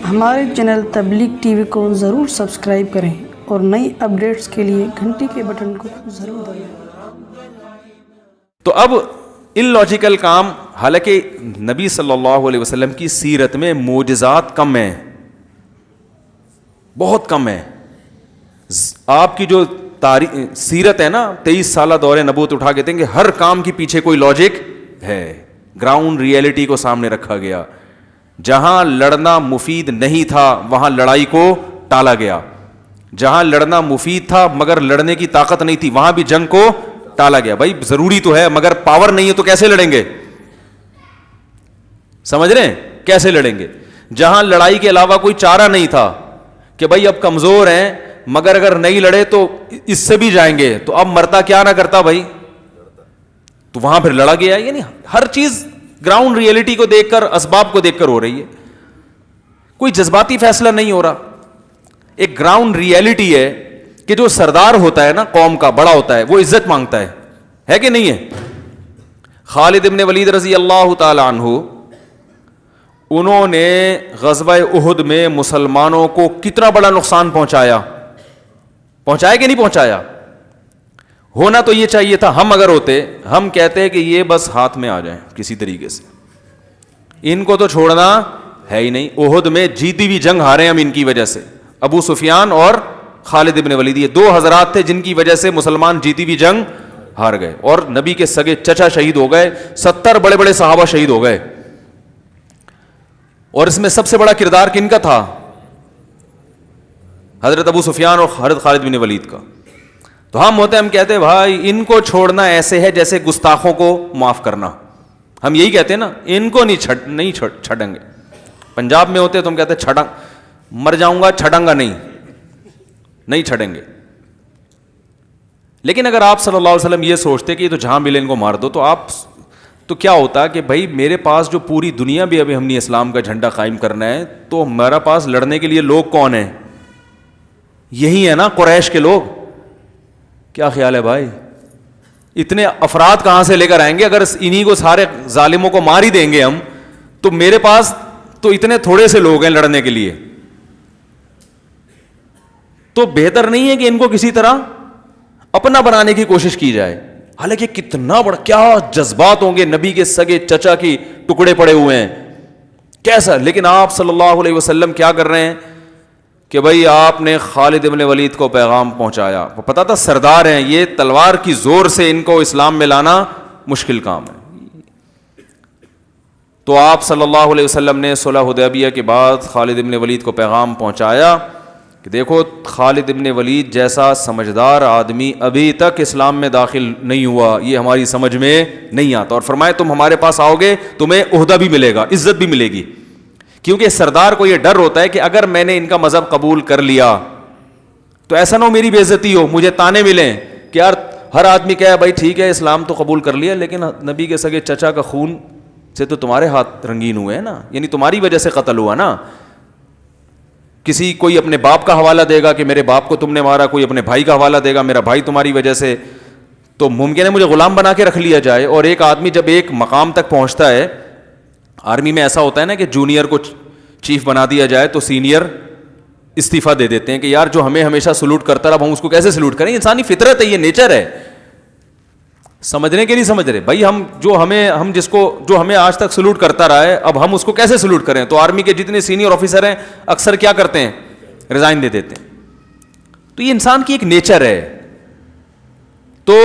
ہمارے چینل تبلیغ T V کو ضرور سبسکرائب کریں اور نئی اپڈیٹس کے لیے گھنٹی کے بٹن کو ضرور دبائیں۔ تو اب ان لاجیکل کام، حالانکہ نبی صلی اللہ علیہ وسلم کی سیرت میں معجزات کم ہیں، بہت کم ہیں۔ آپ کی جو سیرت ہے نا، 23 سالہ دور نبوت اٹھا کے دیں گے، ہر کام کے پیچھے کوئی لاجک ہے، گراؤنڈ ریئلٹی کو سامنے رکھا گیا۔ جہاں لڑنا مفید نہیں تھا وہاں لڑائی کو ٹالا گیا، جہاں لڑنا مفید تھا مگر لڑنے کی طاقت نہیں تھی وہاں بھی جنگ کو ٹالا گیا۔ بھائی ضروری تو ہے، مگر پاور نہیں ہے تو کیسے لڑیں گے؟ سمجھ رہے ہیں؟ کیسے لڑیں گے؟ جہاں لڑائی کے علاوہ کوئی چارہ نہیں تھا کہ بھائی اب کمزور ہیں مگر اگر نہیں لڑے تو اس سے بھی جائیں گے، تو اب مرتا کیا نہ کرتا بھائی، تو وہاں پھر لڑا گیا۔ یعنی ہر چیز گراؤنڈ ریئلٹی کو دیکھ کر، اسباب کو دیکھ کر ہو رہی ہے، کوئی جذباتی فیصلہ نہیں ہو رہا۔ ایک گراؤنڈ ریئلٹی ہے کہ جو سردار ہوتا ہے نا، قوم کا بڑا ہوتا ہے، وہ عزت مانگتا ہے کہ نہیں ہے؟ خالد ابن ولید رضی اللہ تعالی عنہ، انہوں نے غزوہ احد میں مسلمانوں کو کتنا بڑا نقصان پہنچایا کہ نہیں پہنچایا؟ ہونا تو یہ چاہیے تھا، ہم اگر ہوتے، ہم کہتے کہ یہ بس ہاتھ میں آ جائیں کسی طریقے سے، ان کو تو چھوڑنا ہے ہی نہیں۔ احد میں جیتی ہوئی جنگ ہارے ہم ان کی وجہ سے، ابو سفیان اور خالد ابن ولید، یہ دو حضرات تھے جن کی وجہ سے مسلمان جیتی ہوئی جنگ ہار گئے، اور نبی کے سگے چچا شہید ہو گئے، 70 بڑے بڑے صحابہ شہید ہو گئے۔ اور اس میں سب سے بڑا کردار کن کا تھا؟ حضرت ابو سفیان اور حضرت خالد بن ولید کا۔ تو ہم ہوتے، ہم کہتے بھائی ان کو چھوڑنا ایسے ہے جیسے گستاخوں کو معاف کرنا، ہم یہی کہتے ہیں نا، ان کو نہیں چھڑیں گے۔ پنجاب میں ہوتے تو ہم کہتے چھڑا مر جاؤں گا، چھڑیں گا نہیں چھڑیں گے۔ لیکن اگر آپ صلی اللہ علیہ وسلم یہ سوچتے کہ یہ تو جہاں ملے ان کو مار دو، تو کیا ہوتا کہ بھائی میرے پاس جو پوری دنیا بھی ابھی ہم نے اسلام کا جھنڈا قائم کرنا ہے، تو ہمارا پاس لڑنے کے لیے لوگ کون ہیں؟ یہی ہے نا، قریش کے لوگ۔ کیا خیال ہے بھائی؟ اتنے افراد کہاں سے لے کر آئیں گے؟ اگر انہی کو سارے ظالموں کو مار ہی دیں گے ہم، تو میرے پاس تو اتنے تھوڑے سے لوگ ہیں لڑنے کے لیے۔ تو بہتر نہیں ہے کہ ان کو کسی طرح اپنا بنانے کی کوشش کی جائے؟ حالانکہ کتنا بڑا، کیا جذبات ہوں گے، نبی کے سگے چچا کی ٹکڑے پڑے ہوئے ہیں، کیسا۔ لیکن آپ صلی اللہ علیہ وسلم کیا کر رہے ہیں کہ بھائی آپ نے خالد ابن ولید کو پیغام پہنچایا، پتا تھا سردار ہیں یہ، تلوار کی زور سے ان کو اسلام میں لانا مشکل کام ہے۔ تو آپ صلی اللہ علیہ وسلم نے صلح حدیبیہ کے بعد خالد ابن ولید کو پیغام پہنچایا کہ دیکھو خالد ابن ولید جیسا سمجھدار آدمی ابھی تک اسلام میں داخل نہیں ہوا، یہ ہماری سمجھ میں نہیں آتا، اور فرمائے تم ہمارے پاس آؤ گے تمہیں عہدہ بھی ملے گا، عزت بھی ملے گی۔ کیونکہ سردار کو یہ ڈر ہوتا ہے کہ اگر میں نے ان کا مذہب قبول کر لیا تو ایسا نہ ہو میری بے عزتی ہو، مجھے تانے ملیں کہ یار ہر آدمی کہے بھائی ٹھیک ہے اسلام تو قبول کر لیا، لیکن نبی کے سگے چچا کا خون سے تو تمہارے ہاتھ رنگین ہوئے ہیں نا، یعنی تمہاری وجہ سے قتل ہوا نا۔ کوئی اپنے باپ کا حوالہ دے گا کہ میرے باپ کو تم نے مارا، کوئی اپنے بھائی کا حوالہ دے گا میرا بھائی تمہاری وجہ سے، تو ممکن ہے مجھے غلام بنا کے رکھ لیا جائے۔ اور ایک آدمی جب ایک مقام تک پہنچتا ہے، آرمی میں ایسا ہوتا ہے نا کہ جونیئر کو چیف بنا دیا جائے تو سینئر استعفیٰ دے دیتے ہیں کہ یار جو ہمیں ہمیشہ سلوٹ کرتا رہا اب ہم اس کو کیسے سلوٹ کریں؟ انسانی فطرت ہے، یہ نیچر ہے۔ سمجھنے کے نہیں سمجھ رہے بھائی، جو ہمیں آج تک سلوٹ کرتا رہا ہے اب ہم اس کو کیسے سلوٹ کریں؟ تو آرمی کے جتنے سینئر آفیسر ہیں اکثر کیا کرتے ہیں؟ ریزائن دے دیتے ہیں۔ تو یہ انسان کی ایک نیچر ہے۔ تو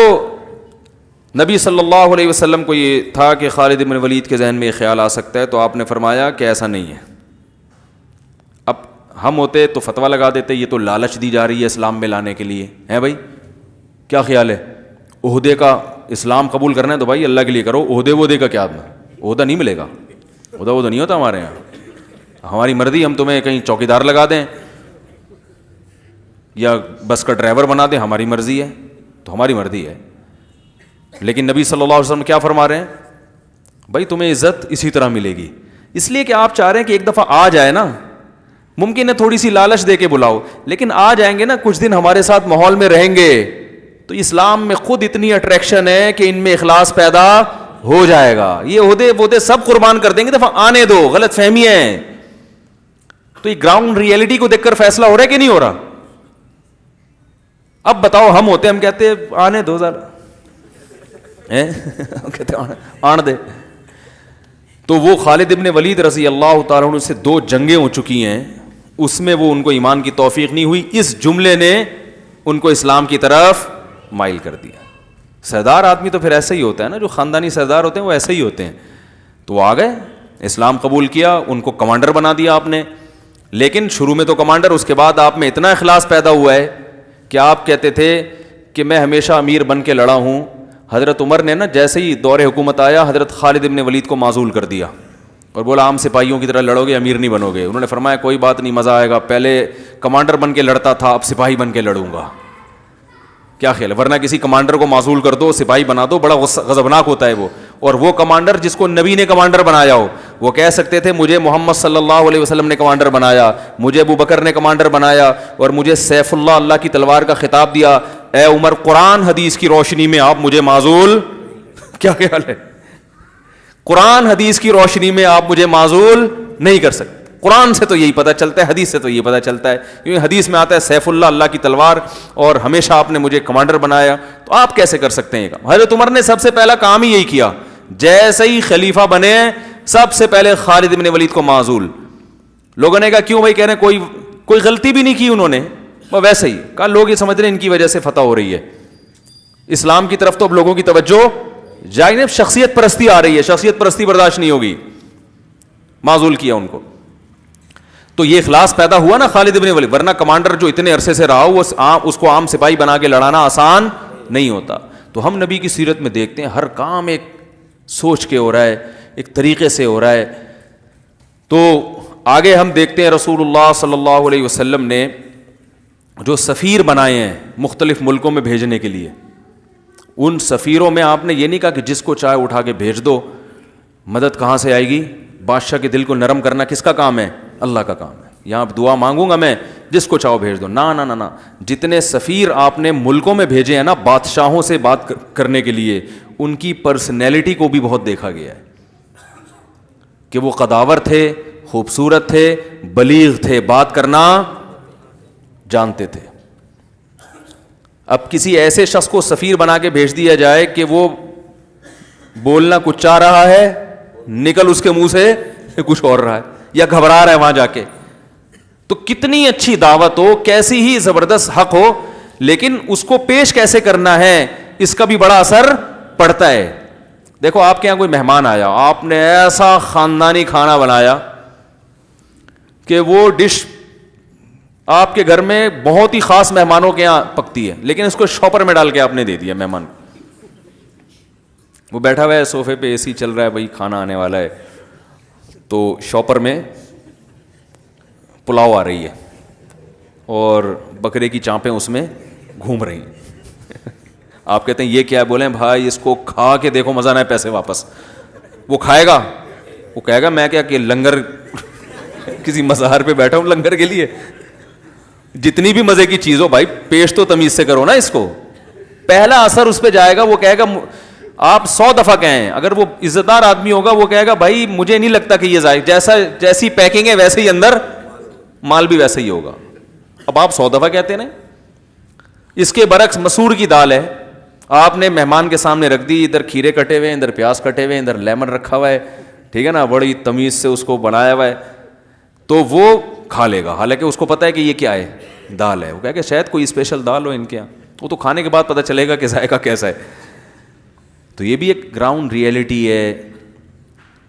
نبی صلی اللہ علیہ وسلم کو یہ تھا کہ خالد بن ولید کے ذہن میں یہ خیال آ سکتا ہے، تو آپ نے فرمایا کہ ایسا نہیں ہے۔ اب ہم ہوتے تو فتویٰ لگا دیتے یہ تو لالچ دی جا رہی ہے اسلام میں لانے کے لیے، ہے بھائی کیا خیال ہے؟ عہدے کا اسلام قبول کرنا ہے تو بھائی اللہ کے لیے کرو، عہدے کا کیا؟ عہدہ نہیں ملے گا، عہدہ نہیں ہوتا ہمارے یہاں، ہماری مرضی، ہم تمہیں کہیں چوکیدار لگا دیں یا بس کا ڈرائیور بنا دیں، ہماری مرضی ہے، تو ہماری مرضی ہے۔ لیکن نبی صلی اللہ علیہ وسلم کیا فرما رہے ہیں؟ بھائی تمہیں عزت اسی طرح ملے گی، اس لیے کہ آپ چاہ رہے ہیں کہ ایک دفعہ آ جائے نا، ممکن ہے تھوڑی سی لالچ دے کے بلاؤ، لیکن آ جائیں گے نا، کچھ دن ہمارے ساتھ ماحول میں رہیں گے، تو اسلام میں خود اتنی اٹریکشن ہے کہ ان میں اخلاص پیدا ہو جائے گا. یہ عہدے وہدے سب قربان کر دیں گے, دفعہ آنے دو, غلط فہمی ہے. تو یہ گراؤنڈ ریئلٹی کو دیکھ کر فیصلہ ہو رہا ہے کہ نہیں ہو رہا؟ اب بتاؤ, ہم ہوتے ہم کہتے آنے دو ذرا, کہتے آن دے. تو وہ خالد ابن ولید رضی اللہ تعالیٰ عنہ سے 2 جنگیں ہو چکی ہیں, اس میں وہ ان کو ایمان کی توفیق نہیں ہوئی, اس جملے نے ان کو اسلام کی طرف مائل کر دیا. سردار آدمی تو پھر ایسا ہی ہوتا ہے نا, جو خاندانی سردار ہوتے ہیں وہ ایسے ہی ہوتے ہیں. تو وہ آ گئے, اسلام قبول کیا, ان کو کمانڈر بنا دیا آپ نے. لیکن شروع میں تو کمانڈر, اس کے بعد آپ میں اتنا اخلاص پیدا ہوا ہے کہ آپ کہتے تھے کہ میں ہمیشہ امیر بن کے لڑا ہوں. حضرت عمر نے نا جیسے ہی دور حکومت آیا, حضرت خالد ابن ولید کو معزول کر دیا اور بولا عام سپاہیوں کی طرح لڑو گے, امیر نہیں بنو گے. انہوں نے فرمایا کوئی بات نہیں, مزہ آئے گا, پہلے کمانڈر بن کے لڑتا تھا, اب سپاہی بن کے لڑوں گا. کیا خیال ہے؟ ورنہ کسی کمانڈر کو معزول کر دو, سپاہی بنا دو, بڑا غضبناک ہوتا ہے وہ. اور وہ کمانڈر جس کو نبی نے کمانڈر بنایا ہو, وہ کہہ سکتے تھے مجھے محمد صلی اللہ علیہ وسلم نے کمانڈر بنایا, مجھے ابو بکر نے کمانڈر بنایا, اور مجھے سیف اللہ, اللہ کی تلوار کا خطاب دیا, اے عمر قرآن حدیث کی روشنی میں آپ مجھے معزول. کیا خیال ہے؟ قرآن حدیث کی روشنی میں آپ مجھے معزول نہیں کر سکتے. قرآن سے تو یہی پتہ چلتا ہے, حدیث سے تو یہ پتہ چلتا ہے, کیونکہ حدیث میں آتا ہے سیف اللہ, اللہ کی تلوار, اور ہمیشہ آپ نے مجھے کمانڈر بنایا, تو آپ کیسے کر سکتے ہیں؟ حضرت عمر نے سب سے پہلا کام ہی یہی کیا, جیسے ہی خلیفہ بنے سب سے پہلے خالد بن ولید کو معزول. لوگوں نے کہا کیوں بھائی؟ کہہ رہے ہیں کوئی غلطی بھی نہیں کی انہوں نے, وہ ویسے ہی کہا لوگ یہ سمجھ رہے ہیں ان کی وجہ سے فتح ہو رہی ہے, اسلام کی طرف تو اب لوگوں کی توجہ جائے نہیں, شخصیت پرستی آ رہی ہے, شخصیت پرستی برداشت نہیں ہوگی, معزول کیا ان کو. تو یہ اخلاص پیدا ہوا نا خالد ابن ولید, ورنہ کمانڈر جو اتنے عرصے سے رہا ہو اس کو عام سپاہی بنا کے لڑانا آسان نہیں ہوتا. تو ہم نبی کی سیرت میں دیکھتے ہیں ہر کام ایک سوچ کے ہو رہا ہے, ایک طریقے سے ہو رہا ہے. تو آگے ہم دیکھتے ہیں رسول اللہ صلی اللہ علیہ وسلم نے جو سفیر بنائے ہیں مختلف ملکوں میں بھیجنے کے لیے, ان سفیروں میں آپ نے یہ نہیں کہا کہ جس کو چاہے اٹھا کے بھیج دو. مدد کہاں سے آئے گی؟ بادشاہ کے دل کو نرم کرنا کس کا کام ہے؟ اللہ کا کام ہے. یہاں دعا مانگوں گا میں, جس کو چاہو بھیج دو. نا نا نا نا, جتنے سفیر آپ نے ملکوں میں بھیجے ہیں نا بادشاہوں سے بات کرنے کے لیے, ان کی پرسنالٹی کو بھی بہت دیکھا گیا ہے کہ وہ قداور تھے, خوبصورت تھے, بلیغ تھے, بات کرنا جانتے تھے. اب کسی ایسے شخص کو سفیر بنا کے بھیج دیا جائے کہ وہ بولنا کچھ چاہ رہا ہے, نکل اس کے منہ سے کچھ اور رہا ہے, یا گھبرا رہا ہے وہاں جا کے, تو کتنی اچھی دعوت ہو, کیسی ہی زبردست حق ہو, لیکن اس کو پیش کیسے کرنا ہے اس کا بھی بڑا اثر پڑتا ہے. دیکھو آپ کے یہاں کوئی مہمان آیا, آپ نے ایسا خاندانی کھانا بنایا کہ وہ ڈش آپ کے گھر میں بہت ہی خاص مہمانوں کے یہاں پکتی ہے, لیکن اس کو شاپر میں ڈال کے آپ نے دے دیا مہمان. وہ بیٹھا ہوا ہے صوفے پہ, اے سی چل رہا ہے, بھائی کھانا آنے والا ہے, تو شاپر میں پلاؤ آ رہی ہے اور بکرے کی چانپیں اس میں گھوم رہی ہیں. آپ کہتے ہیں یہ کیا ہے؟ بولیں بھائی اس کو کھا کے دیکھو, مزہ نہ ہے پیسے واپس. وہ کھائے گا, وہ کہے گا میں کیا کہ لنگر کسی مزار پہ بیٹھا ہوں لنگر کے لیے. جتنی بھی مزے کی چیز ہو بھائی پیش تو تمیز سے کرو نا اس کو. پہلا اثر اس پہ جائے گا, وہ کہے گا آپ 100 دفعہ کہیں, اگر وہ عزت دار آدمی ہوگا وہ کہے گا بھائی مجھے نہیں لگتا کہ یہ جیسی پیکنگ ہے ویسے ہی اندر مال بھی ویسے ہی ہوگا. اب آپ 100 دفعہ کہتے ہیں. اس کے برعکس مسور کی دال ہے, آپ نے مہمان کے سامنے رکھ دی, ادھر کھیرے کٹے ہوئے ہیں, ادھر پیاز کٹے ہوئے ہیں, ادھر لیمن رکھا ہوا ہے, ٹھیک ہے نا, بڑی تمیز سے اس کو بنایا ہوا ہے, تو وہ کھا لے گا. حالانکہ اس کو پتہ ہے کہ یہ کیا ہے, دال ہے. وہ کہے کہ شاید کوئی اسپیشل دال ہو ان کے یہاں, وہ تو کھانے کے بعد پتہ چلے گا کہ ذائقہ کیسا ہے. تو یہ بھی ایک گراؤنڈ ریئلٹی ہے.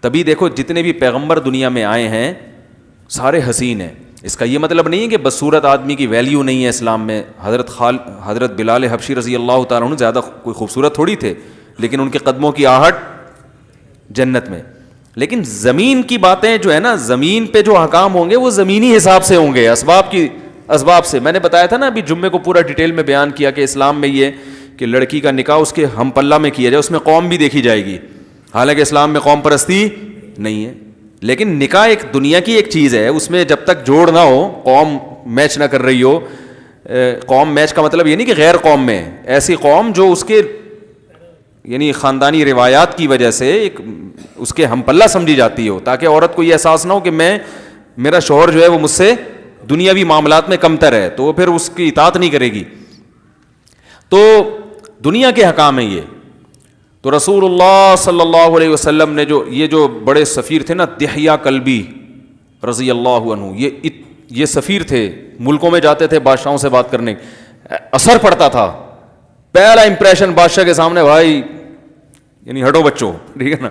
تبھی دیکھو جتنے بھی پیغمبر دنیا میں آئے ہیں سارے حسین ہیں. اس کا یہ مطلب نہیں ہے کہ بدصورت آدمی کی ویلیو نہیں ہے اسلام میں. حضرت بلال حبشی رضی اللہ تعالیٰ عنہ زیادہ کوئی خوبصورت تھوڑی تھے, لیکن ان کے قدموں کی آہٹ جنت میں. لیکن زمین کی باتیں جو ہے نا, زمین پہ جو احکام ہوں گے وہ زمینی حساب سے ہوں گے, اسباب سے. میں نے بتایا تھا نا ابھی جمعے کو پورا ڈیٹیل میں بیان کیا کہ اسلام میں یہ کہ لڑکی کا نکاح اس کے ہم پلہ میں کیا جائے, اس میں قوم بھی دیکھی جائے گی. حالانکہ اسلام میں قوم پرستی نہیں ہے, لیکن نکاح ایک دنیا کی ایک چیز ہے, اس میں جب تک جوڑ نہ ہو, قوم میچ نہ کر رہی ہو. قوم میچ کا مطلب یہ نہیں کہ غیر قوم میں, ایسی قوم جو اس کے یعنی خاندانی روایات کی وجہ سے ایک اس کے ہم پلہ سمجھی جاتی ہو, تاکہ عورت کو یہ احساس نہ ہو کہ میرا شوہر جو ہے وہ مجھ سے دنیاوی معاملات میں کمتر ہے, تو وہ پھر اس کی اطاعت نہیں کرے گی. تو دنیا کے حکام ہیں یہ. تو رسول اللہ صلی اللہ علیہ وسلم نے جو بڑے سفیر تھے نا, دحیہ کلبی رضی اللہ عنہ, یہ سفیر تھے, ملکوں میں جاتے تھے بادشاہوں سے بات کرنے, اثر پڑتا تھا. پہلا امپریشن بادشاہ کے سامنے, بھائی یعنی ہٹو بچوں, ٹھیک ہے نا.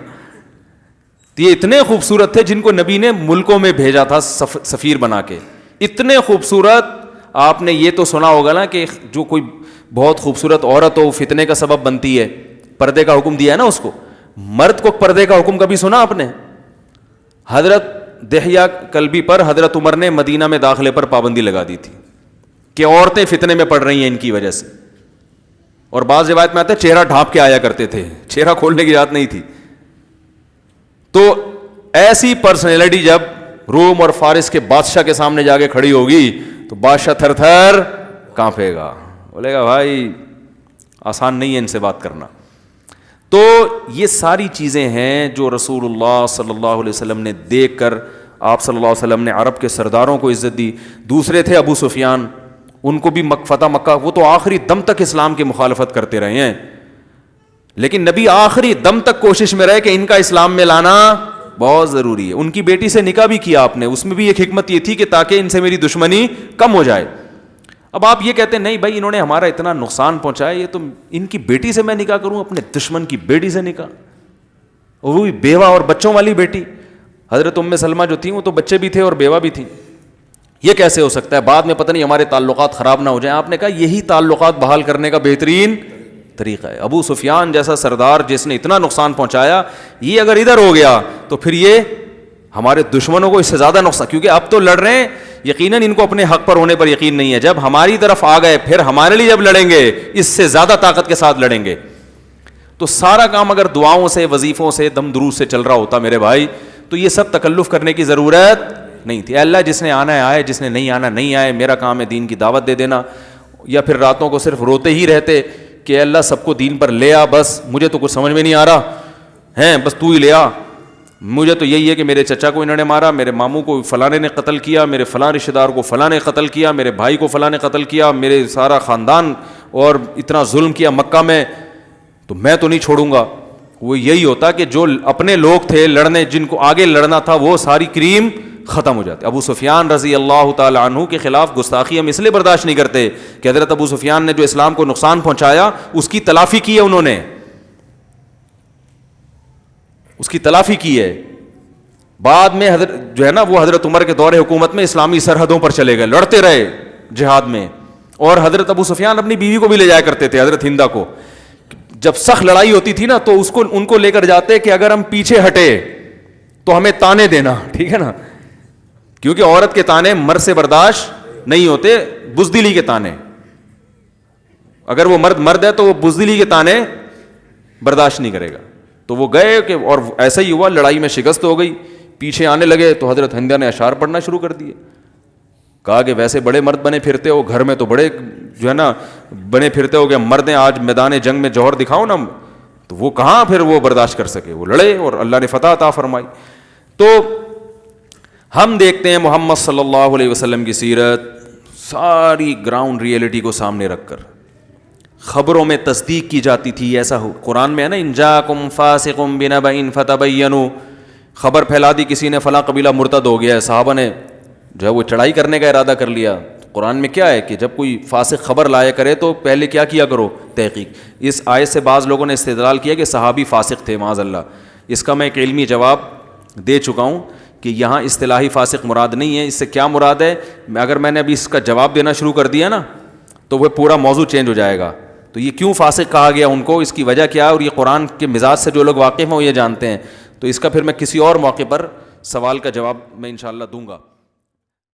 تو یہ اتنے خوبصورت تھے جن کو نبی نے ملکوں میں بھیجا تھا سفیر بنا کے. اتنے خوبصورت, آپ نے یہ تو سنا ہوگا نا کہ جو کوئی بہت خوبصورت عورت ہو فتنے کا سبب بنتی ہے, پردے کا حکم دیا ہے نا اس کو. مرد کو پردے کا حکم کبھی سنا آپ نے؟ حضرت دحیہ کلبی پر حضرت عمر نے مدینہ میں داخلے پر پابندی لگا دی تھی کہ عورتیں فتنے میں پڑ رہی ہیں ان کی وجہ سے. اور بعض روایت میں آتا ہے چہرہ ڈھانپ کے آیا کرتے تھے, چہرہ کھولنے کی اجازت نہیں تھی. تو ایسی پرسنالٹی جب روم اور فارس کے بادشاہ کے سامنے جا کے کھڑی ہوگی تو بادشاہ تھر تھر کانپے گا, بولے گا بھائی آسان نہیں ہے ان سے بات کرنا. تو یہ ساری چیزیں ہیں جو رسول اللہ صلی اللہ علیہ وسلم نے دیکھ کر, آپ صلی اللہ علیہ وسلم نے عرب کے سرداروں کو عزت دی. دوسرے تھے ابو سفیان, ان کو بھی فتح مکہ, وہ تو آخری دم تک اسلام کی مخالفت کرتے رہے ہیں, لیکن نبی آخری دم تک کوشش میں رہے کہ ان کا اسلام میں لانا بہت ضروری ہے. ان کی بیٹی سے نکاح بھی کیا آپ نے, اس میں بھی ایک حکمت یہ تھی کہ تاکہ ان سے میری دشمنی کم ہو جائے. اب آپ یہ کہتے ہیں نہیں بھائی انہوں نے ہمارا اتنا نقصان پہنچایا, یہ تو ان کی بیٹی سے میں نکاح کروں, اپنے دشمن کی بیٹی سے نکاح, اور وہ بھی بیوہ اور بچوں والی بیٹی. حضرت ام سلمہ جو تھیں وہ تو بچے بھی تھے اور بیوہ بھی تھیں, یہ کیسے ہو سکتا ہے؟ بعد میں پتہ نہیں ہمارے تعلقات خراب نہ ہو جائیں. آپ نے کہا یہی تعلقات بحال کرنے کا بہترین طریقہ ہے. ابو سفیان جیسا سردار جس نے اتنا نقصان پہنچایا, یہ اگر ادھر ہو گیا تو پھر یہ ہمارے دشمنوں کو اس سے زیادہ نقصان, کیونکہ اب تو لڑ رہے ہیں, یقیناً ان کو اپنے حق پر ہونے پر یقین نہیں ہے. جب ہماری طرف آ گئے پھر ہمارے لیے جب لڑیں گے اس سے زیادہ طاقت کے ساتھ لڑیں گے. تو سارا کام اگر دعاؤں سے, وظیفوں سے, دم دروس سے چل رہا ہوتا میرے بھائی, تو یہ سب تکلف کرنے کی ضرورت نہیں تھی. اللہ جس نے آنا ہے آئے, جس نے نہیں آنا نہیں آئے, میرا کام ہے دین کی دعوت دے دینا. یا پھر راتوں کو صرف روتے ہی رہتے کہ اللہ سب کو دین پر لے آ, بس مجھے تو کچھ سمجھ میں نہیں آ رہا ہے, بس تو ہی لے آ. مجھے تو یہی ہے کہ میرے چچا کو انہوں نے مارا, میرے ماموں کو فلاں نے قتل کیا, میرے فلاں رشتہ دار کو فلاں نے قتل کیا, میرے بھائی کو فلاں نے قتل کیا, میرے سارا خاندان اور اتنا ظلم کیا مکہ میں, تو میں تو نہیں چھوڑوں گا. وہ یہی ہوتا کہ جو اپنے لوگ تھے لڑنے, جن کو آگے لڑنا تھا, وہ ساری کریم ختم ہو جاتے. ابو سفیان رضی اللہ تعالی عنہ کے خلاف گستاخی ہم اس لیے برداشت نہیں کرتے کہ حضرت ابو سفیان نے جو اسلام کو نقصان پہنچایا اس کی تلافی کی ہے, انہوں نے اس کی تلافی کی ہے. بعد میں حضرت جو ہے نا وہ حضرت عمر کے دور حکومت میں اسلامی سرحدوں پر چلے گئے, لڑتے رہے جہاد میں. اور حضرت ابو سفیان اپنی بیوی کو بھی لے جایا کرتے تھے, حضرت ہندہ کو. جب سخت لڑائی ہوتی تھی نا تو ان کو لے کر جاتے کہ اگر ہم پیچھے ہٹے تو ہمیں تانے دینا, ٹھیک ہے نا, کیونکہ عورت کے تانے مرد سے برداشت نہیں ہوتے, بزدلی کے تانے. اگر وہ مرد ہے تو وہ بزدلی کے تانے برداشت نہیں کرے گا. تو وہ گئے کہ, اور ایسا ہی ہوا, لڑائی میں شکست ہو گئی, پیچھے آنے لگے تو حضرت ہندہ نے اشعار پڑھنا شروع کر دیے. کہا کہ ویسے بڑے مرد بنے پھرتے ہو, گھر میں تو بڑے جو ہے نا بنے پھرتے ہو, کہ مرد ہیں آج میدان جنگ میں جوہر دکھاؤ نا. تو وہ کہاں پھر وہ برداشت کر سکے, وہ لڑے اور اللہ نے فتح عطا فرمائی. تو ہم دیکھتے ہیں محمد صلی اللہ علیہ وسلم کی سیرت ساری گراؤنڈ ریئلٹی کو سامنے رکھ کر, خبروں میں تصدیق کی جاتی تھی. ایسا ہو قرآن میں ہے نا, ان جاءکم فاسق بنبأ فتبینوا, خبر پھیلا دی کسی نے فلاں قبیلہ مرتد ہو گیا ہے, صحابہ نے جو ہے وہ چڑھائی کرنے کا ارادہ کر لیا. قرآن میں کیا ہے کہ جب کوئی فاسق خبر لایا کرے تو پہلے کیا کیا کرو, تحقیق. اس آیت سے بعض لوگوں نے استدلال کیا کہ صحابی فاسق تھے, معاذ اللہ. اس کا میں ایک علمی جواب دے چکا ہوں کہ یہاں اصطلاحی فاسق مراد نہیں ہے. اس سے کیا مراد ہے, اگر میں نے ابھی اس کا جواب دینا شروع کر دیا نا تو وہ پورا موضوع چینج ہو جائے گا. تو یہ کیوں فاسق کہا گیا ان کو, اس کی وجہ کیا ہے, اور یہ قرآن کے مزاج سے جو لوگ واقف ہیں وہ یہ جانتے ہیں. تو اس کا پھر میں کسی اور موقع پر سوال کا جواب میں انشاءاللہ دوں گا.